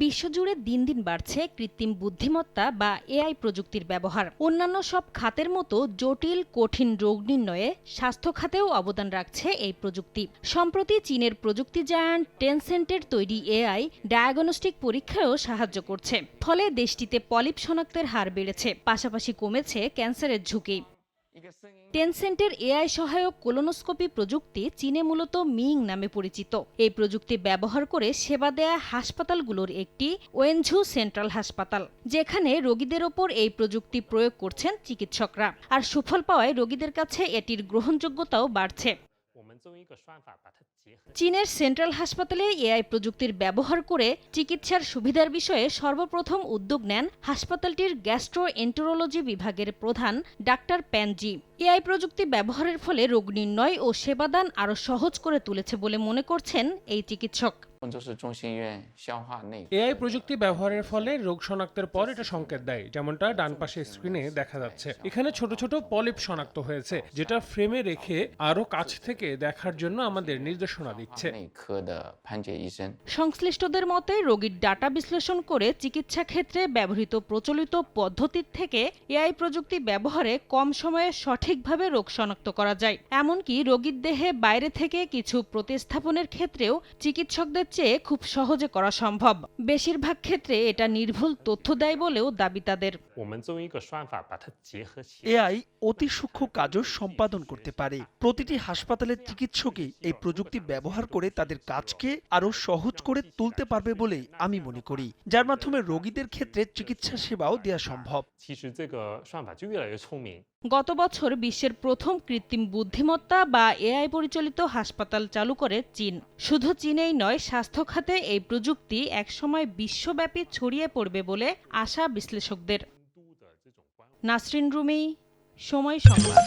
বিশ্বজুড়ে দিন দিন বাড়ছে কৃত্রিম বুদ্ধিমত্তা বা এআই প্রযুক্তির ব্যবহার। অন্যান্য সব খাতের মতো জটিল কঠিন রোগ নির্ণয়ে স্বাস্থ্য খাতেও অবদান রাখছে এই প্রযুক্তি। সম্প্রতি চীনের প্রযুক্তি জায়ান্ট টেনসেন্টের তৈরি এআই ডায়াগনস্টিক পরীক্ষায়ও সাহায্য করছে। ফলে দেশটিতে পলিপ শনাক্তের হার বেড়েছে, পাশাপাশি কমেছে ক্যান্সারের ঝুঁকি। টেনসেন্টের এআই সহায়ক কোলোনোস্কোপি প্রযুক্তি চীনে মূলত মিং নামে পরিচিত। এই প্রযুক্তি ব্যবহার করে সেবা দেয়া হাসপাতালগুলোর একটি ওয়েনঝু সেন্ট্রাল হাসপাতাল, যেখানে রোগীদের ওপর এই প্রযুক্তি প্রয়োগ করছেন চিকিৎসকরা। আর সুফল পাওয়ায় রোগীদের কাছে এটির গ্রহণযোগ্যতাও বাড়ছে। চীনের সেন্ট্রাল হাসপাতালে এআই প্রযুক্তির ব্যবহার করে চিকিৎসার সুবিধার বিষয়ে সর্বপ্রথম উদ্যোগ নেন হাসপাতালটির গ্যাস্ট্রোএন্টেরোলজি বিভাগের প্রধান ডাক্তার প্যানজি। এআই প্রযুক্তি ব্যবহারের ফলে রোগ নির্ণয় ও সেবাদান আরও সহজ করে তুলেছে বলে মনে করছেন এই চিকিৎসক। এআই প্রযুক্তি ব্যবহারের ফলে রোগ শনাক্তের পর এটা সংকেত দেয়, যেমনটা ডান পাশে স্ক্রিনে দেখা যাচ্ছে। এখানে ছোট ছোট পলিপ শনাক্ত হয়েছে, যেটা ফ্রেমে রেখে আরো কাছ থেকে দেখার জন্য আমাদের নির্দেশনা দিচ্ছে। সংশ্লিষ্টদের মতে রোগীর ডাটা বিশ্লেষণ করে চিকিৎসা ক্ষেত্রে ব্যবহৃত প্রচলিত পদ্ধতির থেকে এআই প্রযুক্তি ব্যবহারে কম সময়ে সঠিকভাবে রোগ শনাক্ত করা যায়। এমনকি রোগীর দেহে বাইরে থেকে কিছু প্রতিস্থাপনের ক্ষেত্রেও চিকিৎসকদের চেয়ে খুব সহজে করা সম্ভব। বেশিরভাগ ক্ষেত্রে এটা নির্ভুল তথ্য দেয় বলেও দাবি তাদের। এআই অতি সূক্ষ্ম কাজও সম্পাদন করতে পারে। প্রতিটি হাসপাতালের চিকিৎসকই এই প্রযুক্তি ব্যবহার করে তাদের কাজকে আরো সহজ করে তুলতে পারবে বলে আমি মনে করি, যার মাধ্যমে রোগীদের ক্ষেত্রে চিকিৎসা সেবাও দেওয়া সম্ভব। গত বছর বিশ্বের প্রথম কৃত্রিম বুদ্ধিমত্তা বা এআই পরিচালিত হাসপাতাল চালু করে চীন। শুধু চীনেই নয়, স্বাস্থ্য খাতে এই প্রযুক্তি একসময় বিশ্বব্যাপী ছড়িয়ে পড়বে বলে আশা বিশ্লেষকদের। নাসরিন রুমি, সময় সংবাদ।